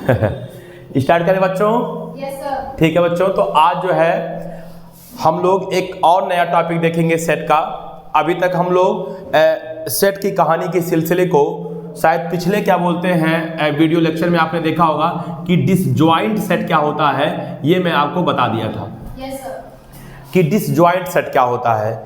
Start करें बच्चों? Yes sir. ठीक है बच्चों, तो आज जो है हम लोग एक और नया टॉपिक देखेंगे सेट का। अभी तक हम लोग सेट की कहानी के सिलसिले को शायद पिछले क्या बोलते हैं वीडियो लेक्चर में आपने देखा होगा कि डिसजॉइंट सेट क्या होता है, ये मैं आपको बता दिया था। Yes sir. कि डिसजॉइंट सेट क्या होता है।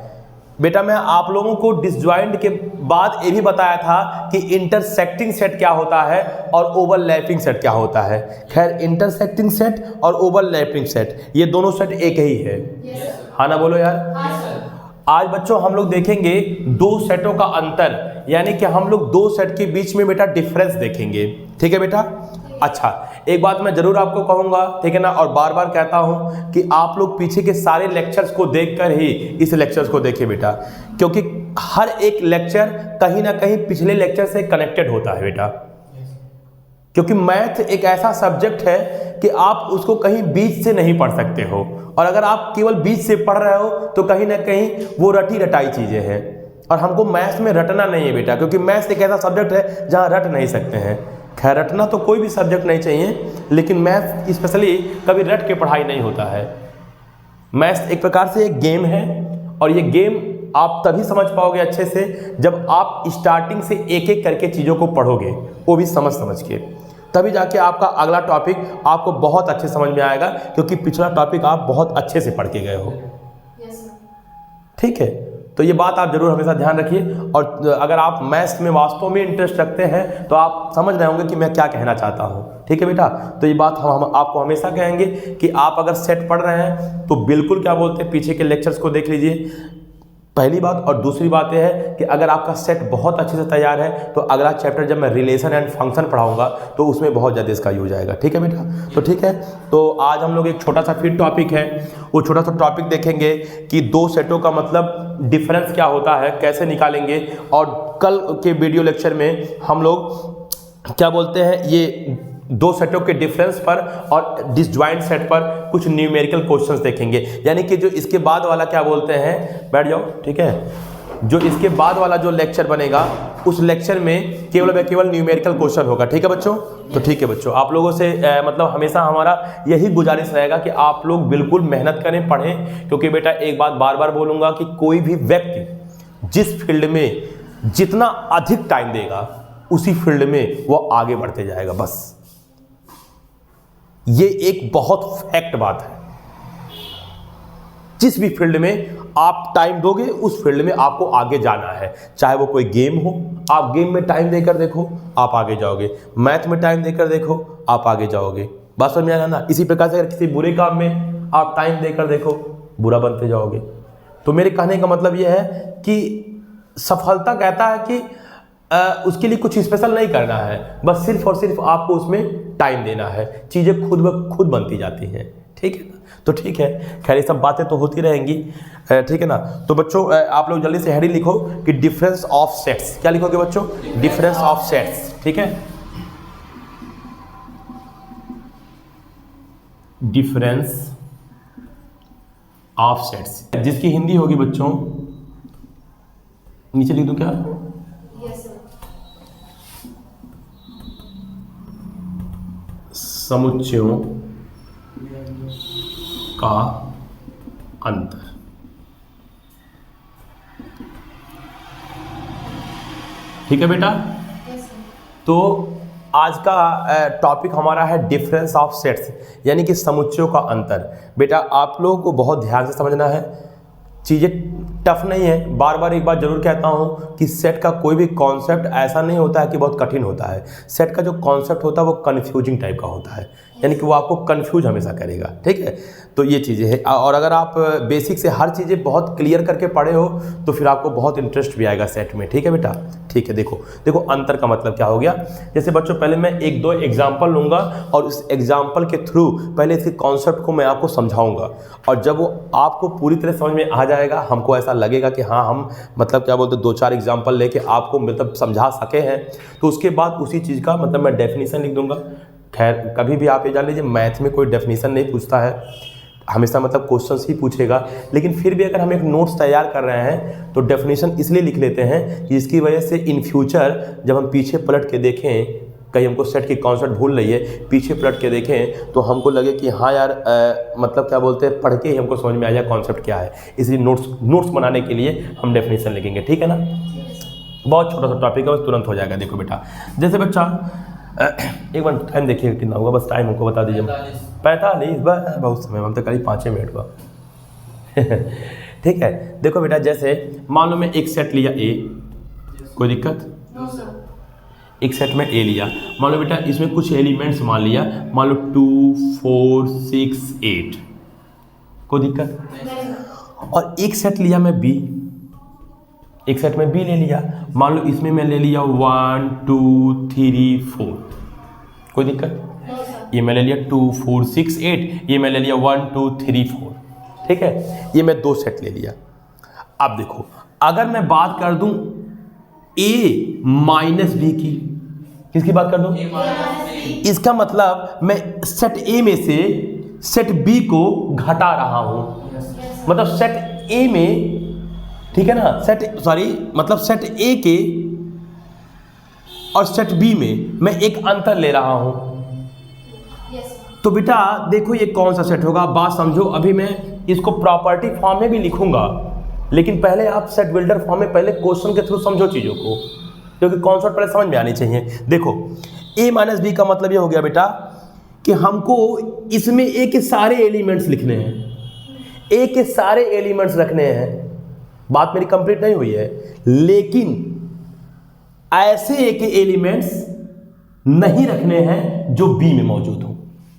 बेटा मैं आप लोगों को डिसजॉइंट के बाद ये भी बताया था कि इंटरसेक्टिंग सेट क्या होता है और ओवरलैपिंग सेट क्या होता है। खैर इंटरसेक्टिंग सेट और ओवरलैपिंग सेट ये दोनों सेट एक ही है। हाँ ना बोलो यार। हाँ सर। आज बच्चों हम लोग देखेंगे दो सेटों का अंतर, यानी कि हम लोग दो सेट के बीच में बेटा डिफरेंस देखेंगे। ठीक है बेटा? अच्छा, एक बात मैं जरूर आपको कहूंगा, ठीक है ना, और बार बार कहता हूं कि आप लोग पीछे के सारे लेक्चर्स को देखकर ही इस लेक्चर्स को देखिए बेटा, क्योंकि हर एक लेक्चर कहीं ना कहीं पिछले लेक्चर से कनेक्टेड होता है बेटा। क्योंकि मैथ एक ऐसा सब्जेक्ट है कि आप उसको कहीं बीच से नहीं पढ़ सकते हो, और अगर आप केवल बीच से पढ़ रहे हो तो कहीं ना कहीं वो रटी रटाई चीजें हैं, और हमको मैथ्स में रटना नहीं है बेटा, क्योंकि मैथ्स एक ऐसा सब्जेक्ट है जहाँ रट नहीं सकते हैं। खैर रटना तो कोई भी सब्जेक्ट नहीं चाहिए, लेकिन मैथ्स स्पेशली कभी रट के पढ़ाई नहीं होता है। मैथ्स एक प्रकार से एक गेम है, और ये गेम आप तभी समझ पाओगे अच्छे से जब आप स्टार्टिंग से एक एक करके चीज़ों को पढ़ोगे, वो भी समझ समझ के, तभी जाके आपका अगला टॉपिक आपको बहुत अच्छे समझ में आएगा, क्योंकि पिछला टॉपिक आप बहुत अच्छे से पढ़ के गए हो। ठीक है, तो ये बात आप जरूर हमेशा ध्यान रखिए। और अगर आप मैथ्स में वास्तव में इंटरेस्ट रखते हैं तो आप समझ रहे होंगे कि मैं क्या कहना चाहता हूँ। ठीक है बेटा? तो ये बात हम आपको हमेशा कहेंगे कि आप अगर सेट पढ़ रहे हैं तो बिल्कुल क्या बोलते हैं पीछे के लेक्चर्स को देख लीजिए, पहली बात। और दूसरी बात यह है कि अगर आपका सेट बहुत अच्छे से तैयार है तो अगला चैप्टर जब मैं रिलेशन एंड फंक्शन पढ़ाऊंगा तो उसमें बहुत ज़्यादा इसका यूज आएगा। ठीक है बेटा? तो ठीक है, तो आज हम लोग एक छोटा सा फिर टॉपिक है, वो छोटा सा टॉपिक देखेंगे कि दो सेटों का मतलब डिफरेंस क्या होता है, कैसे निकालेंगे। और कल के वीडियो लेक्चर में हम लोग क्या बोलते हैं ये दो सेटों के डिफरेंस पर और डिसजॉइंट सेट पर कुछ न्यूमेरिकल क्वेश्चंस देखेंगे, यानी कि जो इसके बाद वाला क्या बोलते हैं, बैठ जाओ, ठीक है, जो इसके बाद वाला जो लेक्चर बनेगा उस लेक्चर में केवल न्यूमेरिकल क्वेश्चन होगा। ठीक है बच्चों? तो ठीक है बच्चों, आप लोगों से मतलब हमेशा हमारा यही गुजारिश रहेगा कि आप लोग बिल्कुल मेहनत करें, पढ़ें, क्योंकि बेटा एक बात बार बार बोलूँगा कि कोई भी व्यक्ति जिस फील्ड में जितना अधिक टाइम देगा उसी फील्ड में वो आगे बढ़ते जाएगा। बस ये एक बहुत फैक्ट बात है। जिस भी फील्ड में आप टाइम दोगे उस फील्ड में आपको आगे जाना है, चाहे वो कोई गेम हो, आप गेम में टाइम देकर देखो आप आगे जाओगे, मैथ में टाइम देकर देखो आप आगे जाओगे। बात समझ में आया ना? इसी प्रकार से अगर किसी बुरे काम में आप टाइम देकर देखो बुरा बनते जाओगे। तो मेरे कहने का मतलब यह है कि सफलता कहता है कि उसके लिए कुछ स्पेशल नहीं करना है, बस सिर्फ और सिर्फ आपको उसमें टाइम देना है, चीज़ें खुद ब खुद बनती जाती हैं। ठीक है ना? तो ठीक है, खैर ये सब बातें तो होती रहेंगी। ठीक है ना? तो बच्चों आप लोग जल्दी से हेडिंग लिखो कि डिफरेंस ऑफ सेट्स। क्या लिखोगे बच्चों? Difference of sets. ठीक है, डिफरेंस ऑफ सेट्स, जिसकी हिंदी होगी बच्चों, नीचे लिख दूं क्या? समुच्चयों का अंतर। ठीक है बेटा? तो आज का टॉपिक हमारा है डिफरेंस ऑफ सेट्स, यानी कि समुच्चयों का अंतर। बेटा आप लोगों को बहुत ध्यान से समझना है, चीज़ें टफ नहीं है। बार बार एक बात जरूर कहता हूँ कि सेट का कोई भी कॉन्सेप्ट ऐसा नहीं होता है कि बहुत कठिन होता है। सेट का जो कॉन्सेप्ट होता है वो कन्फ्यूजिंग टाइप का होता है, यानी कि वो आपको कन्फ्यूज हमेशा करेगा। ठीक है? तो ये चीज़ें हैं, और अगर आप बेसिक से हर चीज़ें बहुत क्लियर करके पढ़े हो तो फिर आपको बहुत इंटरेस्ट भी आएगा सेट में। ठीक है बेटा? ठीक है, देखो अंतर का मतलब क्या हो गया। जैसे बच्चों पहले मैं एक दो एग्जाम्पल लूँगा और उस एग्जाम्पल के थ्रू पहले इसके कॉन्सेप्ट को मैं आपको समझाऊँगा, और जब वो आपको पूरी तरह समझ में आ जाएगा, हमको ऐसा लगेगा कि हाँ हम मतलब क्या बोलते दो चार एग्जाम्पल लेके आपको मतलब समझा सके हैं, तो उसके बाद उसी चीज़ का मतलब मैं डेफिनेशन लिख दूंगा। खैर कभी भी आप ये जान लीजिए मैथ में कोई डेफिनेशन नहीं पूछता है, हमेशा मतलब क्वेश्चंस ही पूछेगा, लेकिन फिर भी अगर हम एक नोट्स तैयार कर रहे हैं तो डेफिनेशन इसलिए लिख लेते हैं कि इसकी वजह से इन फ्यूचर जब हम पीछे पलट के देखें कहीं हमको सेट की कॉन्सेप्ट भूल रही है, पीछे पलट के देखें तो हमको लगे कि हाँ यार मतलब क्या बोलते हैं, पढ़ के ही हमको समझ में आ जाए कॉन्सेप्ट क्या है। इसलिए नोट्स बनाने के लिए हम डेफिनेशन लिखेंगे, ठीक है ना। बहुत छोटा सा टॉपिक है, बस तुरंत हो जाएगा। देखो बेटा, जैसे बच्चा एक बार टाइम देखिए कितना होगा, बस टाइम हमको बता दीजिए। 45 बस बहुत समय, हम तो करीब 5 मिनट का ठीक है। देखो बेटा, जैसे मान लो मैं एक सेट लिया ए, कोई दिक्कत, नो सर। एक सेट में ए लिया, मान लो बेटा इसमें कुछ एलिमेंट्स मान लिया, मान लो 2 4 6 8, कोई दिक्कत। नहीं सर। और एक सेट लिया मैं बी, एक सेट में बी ले लिया, मान लो इसमें मैं ले लिया 1 2 3 4, कोई दिक्कत। No sir. ये मैं ले लिया 2 4 6 8, ये मैं ले लिया 1 2 3 4, ठीक है। ये मैं 2 सेट ले लिया। अब देखो, अगर मैं बात कर दूं ए माइनस बी की, किसकी बात कर दूं? इसका मतलब मैं सेट ए में से सेट बी को घटा रहा हूं, मतलब सेट ए में, ठीक है ना, मतलब सेट ए के और सेट बी में मैं एक अंतर ले रहा हूं। Yes sir. तो बेटा देखो ये कौन सा सेट होगा, बात समझो। अभी मैं इसको प्रॉपर्टी फॉर्म में भी लिखूंगा, लेकिन पहले आप सेट बिल्डर फॉर्म में पहले क्वेश्चन के थ्रू समझो चीज़ों को, क्योंकि कॉन्सेप्ट पहले समझ में आनी चाहिए। देखो a माइनस बी का मतलब ये हो गया बेटा कि हमको इसमें a के सारे एलिमेंट्स लिखने हैं, a के सारे एलिमेंट्स रखने हैं। बात मेरी कंप्लीट नहीं हुई है, लेकिन ऐसे a के एलिमेंट्स नहीं रखने हैं जो b में मौजूद हो।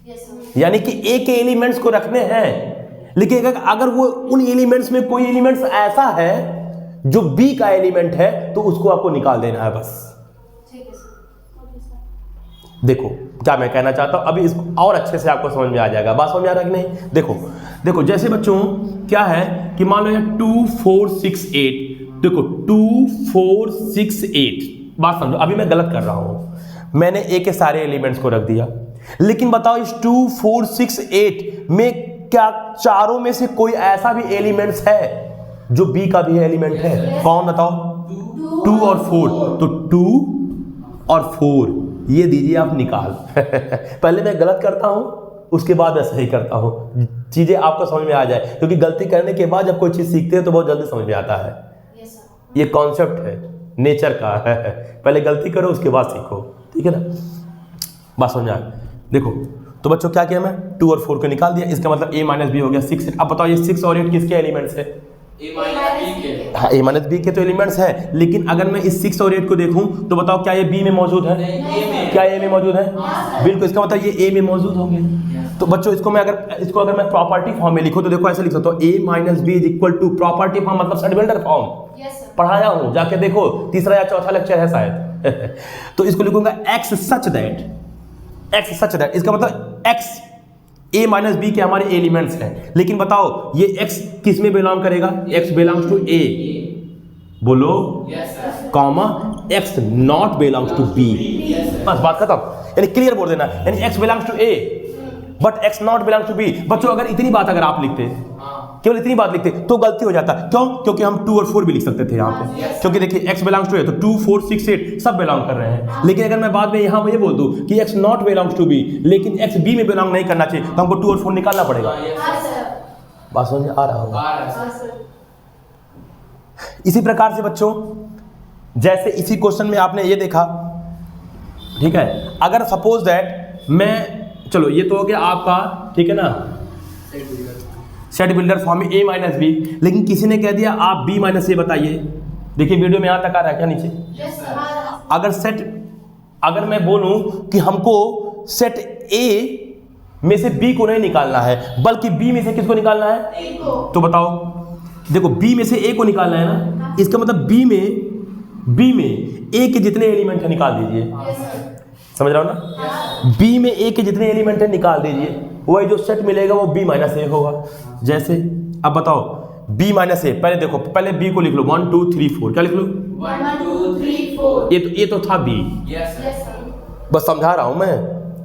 Yes sir. यानी कि a के एलिमेंट्स को रखने हैं, लेकिन अगर वो उन एलिमेंट्स में कोई एलिमेंट्स ऐसा है जो B का एलिमेंट है तो उसको आपको निकाल देना है बस। ठीक है सर। Okay sir. देखो क्या मैं कहना चाहता हूं, अभी इसको और अच्छे से आपको समझ में आ जाएगा। बात समझ में आ रहा है कि नहीं? देखो जैसे बच्चों क्या है कि मान लो यार 2 4 6 8, देखो 2 4 6 8, बात समझो। अभी मैं गलत कर रहा हूं, मैंने A के सारे एलिमेंट्स को रख दिया, लेकिन बताओ इस 2 4 6 8 में क्या चारों में से कोई ऐसा भी एलिमेंट्स है जो B का भी एलिमेंट है? कौन बताओ? 2 और 4, तो 2 और 4 ये दीजिए आप निकाल पहले मैं गलत करता हूं, उसके बाद मैं सही करता हूं, चीजें आपको समझ में आ जाए, क्योंकि गलती करने के बाद जब कोई चीज सीखते हैं तो बहुत जल्दी समझ में आता है। Yes sir. ये कॉन्सेप्ट है नेचर का पहले गलती करो उसके बाद सीखो, ठीक है ना। बात समझ आए? देखो तो बच्चों क्या किया, मैं 2 और 4 को निकाल दिया, इसका मतलब a माइनस बी हो गया 6। अब बताओ ये 6 और 8 किसके एलिमेंट्स है? हाँ, a माइनस बी के तो एलिमेंट्स है, लेकिन अगर मैं इस 6 और 8 को देखूं तो बताओ क्या ये b में मौजूद है? क्या a में मौजूद है? बिल्कुल, इसका मतलब ये a में मौजूद होंगे। तो बच्चों इसको अगर मैं प्रॉपर्टी फॉर्म में लिखूं तो देखो ऐसे लिख सकता हूं, a minus B is equal to property form, मतलब set builder form. Yes sir. पढ़ाया हूं, जाके देखो, तीसरा या चौथा लेक्चर है शायद तो इसको लिखूंगा x सच दैट, इसका मतलब x a माइनस बी के हमारे एलिमेंट्स हैं, लेकिन बताओ ये x किस में बिलोंग करेगा? x बिलोंग्स टू a, बोलो comma x not belongs to b, बस बात खत्म। यानी क्लियर बोल देना, यानी x belongs to a but x not belongs to b। बच्चों अगर इतनी बात अगर आप लिखते, केवल इतनी बात लिखते तो गलती हो जाता। क्यों? क्योंकि हम 2 और 4 भी लिख सकते थे यहाँ पे, क्योंकि देखिए x बिलोंग्स टू a तो 2 4 6 8 सब बिलोंग कर रहे हैं। लेकिन अगर मैं बाद में यहाँ ये बोल दूं कि x not belongs to b, लेकिन x b में बिलोंग नहीं करना चाहिए, तो हमको 2 और 4 निकालना पड़ेगा। हाँ सर। बात समझ आ रहा होगा? हाँ सर। इसी प्रकार से बच्चों, जैसे इसी क्वेश्चन में आपने ये देखा, ठीक है, अगर सपोज दैट मैं, चलो ये तो हो गया आपका, ठीक है ना, सेट बिल्डर फॉर्म में a माइनस बी, लेकिन किसी ने कह दिया आप b माइनस ए बताइए। देखिए वीडियो में यहाँ तक आ रहा है क्या नीचे? Yes sir. अगर मैं बोलूं कि हमको सेट a में से b को नहीं निकालना है, बल्कि b में से किसको निकालना है? A को। तो बताओ, देखो b में से a को निकालना है ना, इसका मतलब b में a के जितने एलिमेंट है निकाल दीजिए। Yes sir. समझ रहा हो ना? b में a के जितने एलिमेंट है निकाल दीजिए, वही जो सेट मिलेगा वो b माइनस ए होगा। जैसे अब बताओ b माइनस ए, पहले देखो, पहले b को लिख लो 1 2 3 4, क्या लिख लो? 1 2 3 4। ये तो था b, यस सर। बस समझा रहा हूं मैं,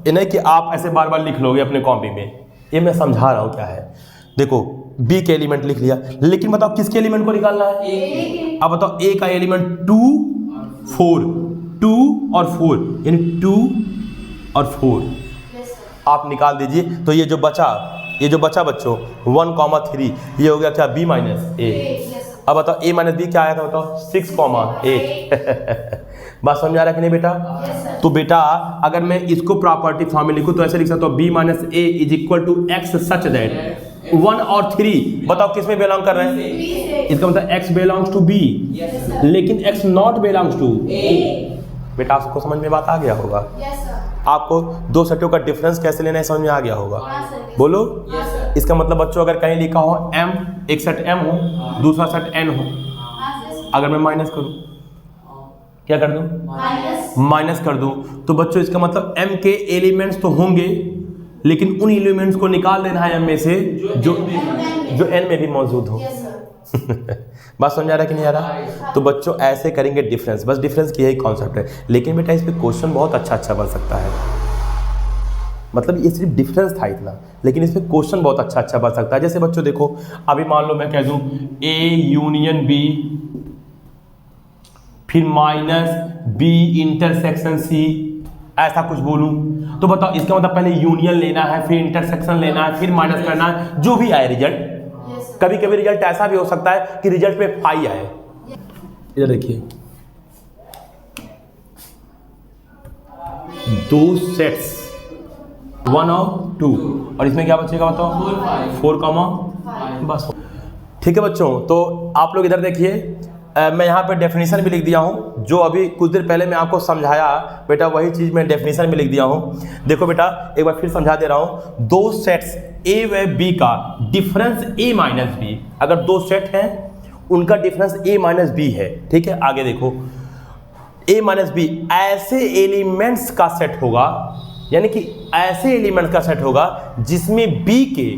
ये नहीं कि आप ऐसे बार बार लिख लोगे अपने कॉपी में, ये मैं समझा रहा हूं क्या है। देखो b के एलिमेंट लिख लिया, लेकिन बताओ किसके एलिमेंट को निकालना है? A के। अब बताओ a का एलिमेंट 2 4, 2 और 4, यानी 2 और 4 Yes, sir. आप निकाल दीजिए। तो ये जो बचा बच्चों 1,3, ये हो गया क्या, b माइनस ए। Yes, sir. अब बताओ a माइनस बी क्या आया था, बताओ 6,8। बात समझ आ रहा है कि नहीं बेटा? Yes, sir. तो बेटा अगर मैं इसको प्रॉपर्टी फॉर्म में लिखूं तो ऐसे लिख सकता हूं b minus A is equal to x such that 1 और 3 बताओ किस में बिलोंग कर रहे हैं? B से इसका मतलब x belongs to b, Yes, sir. लेकिन x not belongs to A. बेटा आपको समझ में बात आ गया होगा। Yes, sir. आपको दो सेटों का डिफरेंस कैसे लेना है समझ में आ गया होगा। हाँ, sir. Yes, बोलो। हाँ, sir. इसका मतलब बच्चों अगर कहीं लिखा हो m, एक सेट m हो, दूसरा सेट n हो, हाँ, sir. अगर मैं माइनस करूं, क्या कर दूं? Minus. माइनस कर दूं, तो बच्चों इसका मतलब m के एलिमेंट्स तो होंगे, लेकिन उन एलिमेंट्स को निकाल देना है m में से जो n में भी मौजूद हो। Yes, sir. बात समझ आ रहा है कि नहीं आ रहा? तो बच्चों ऐसे करेंगे डिफरेंस, बस डिफरेंस की यही कॉन्सेप्ट है। लेकिन बेटा इस पे क्वेश्चन बहुत अच्छा बन सकता है। मतलब ये सिर्फ डिफरेंस था इतना, लेकिन इस पे क्वेश्चन बहुत अच्छा बन सकता है। जैसे बच्चों देखो, अभी मान लो मैं कह दूं A यूनियन B, फिर माइनस B इंटरसेक्शन C, ऐसा कुछ बोलूं तो बताओ इसका मतलब पहले यूनियन लेना है, फिर इंटरसेक्शन लेना है, फिर माइनस करना है, जो भी आए रिजल्ट। Yes, sir. कभी कभी रिजल्ट ऐसा भी हो सकता है कि रिजल्ट में फाई आए। इधर देखिए, दो सेट्स 1 और 2, और इसमें क्या बचेगा बताओ? 4, बस। ठीक है बच्चों, तो आप लोग इधर देखिए, मैं यहाँ पे डेफिनेशन भी लिख दिया हूँ, जो अभी कुछ देर पहले मैं आपको समझाया बेटा, वही चीज़ मैं डेफिनेशन में लिख दिया हूँ। देखो बेटा एक बार फिर समझा दे रहा हूँ, दो सेट्स A व B का डिफरेंस A माइनस बी, अगर दो सेट हैं उनका डिफरेंस A माइनस बी है, ठीक है। आगे देखो, A माइनस बी ऐसे एलिमेंट्स का सेट होगा, यानी कि ऐसे एलिमेंट्स का सेट होगा जिसमें B के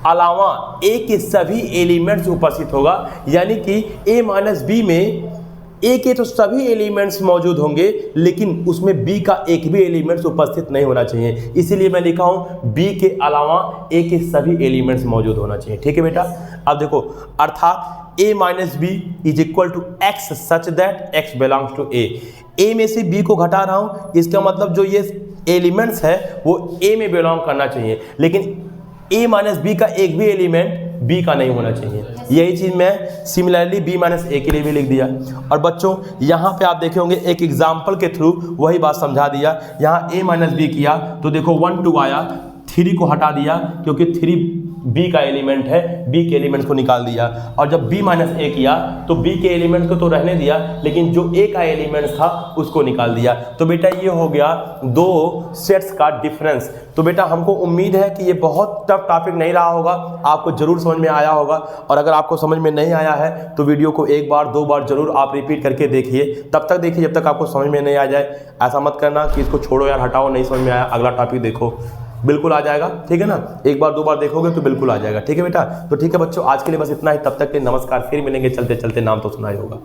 अलावा A के सभी एलिमेंट्स उपस्थित होगा, यानी कि A माइनस बी में A के तो सभी एलिमेंट्स मौजूद होंगे, लेकिन उसमें B का एक भी एलिमेंट्स उपस्थित नहीं होना चाहिए। इसीलिए मैं लिखा हूं B के अलावा A के सभी एलिमेंट्स मौजूद होना चाहिए, ठीक है बेटा। अब देखो, अर्थात A minus B is equal to x such that x belongs to A में से B को घटा रहा हूं, इसका मतलब जो ये एलिमेंट्स है वो A में बिलोंग करना चाहिए, लेकिन A माइनस बी का एक भी एलिमेंट B का नहीं होना चाहिए। यही चीज़ मैं सिमिलरली B माइनस ए के लिए भी लिख दिया। और बच्चों यहाँ पे आप देखे होंगे एक एग्जाम्पल के थ्रू वही बात समझा दिया। यहाँ A माइनस बी किया तो देखो 1 2 आया, 3 को हटा दिया क्योंकि 3 B का एलिमेंट है, B के एलिमेंट्स को निकाल दिया। और जब B माइनस ए किया तो B के एलिमेंट्स को तो रहने दिया, लेकिन जो A का एलिमेंट्स था उसको निकाल दिया। तो बेटा ये हो गया दो सेट्स का डिफरेंस। तो बेटा हमको उम्मीद है कि ये बहुत टफ टॉपिक नहीं रहा होगा, आपको जरूर समझ में आया होगा। और अगर आपको समझ में नहीं आया है तो वीडियो को एक बार दो बार जरूर आप रिपीट करके देखिए, तब तक देखिए जब तक आपको समझ में नहीं आ जाए। ऐसा मत करना कि इसको छोड़ो यार, हटाओ, नहीं समझ में आया, अगला टॉपिक देखो, बिल्कुल आ जाएगा, ठीक है ना। एक बार दो बार देखोगे तो बिल्कुल आ जाएगा, ठीक है बेटा। तो ठीक है बच्चों, आज के लिए बस इतना ही। तब तक के नमस्कार, फिर मिलेंगे चलते चलते, नाम तो सुना ही होगा।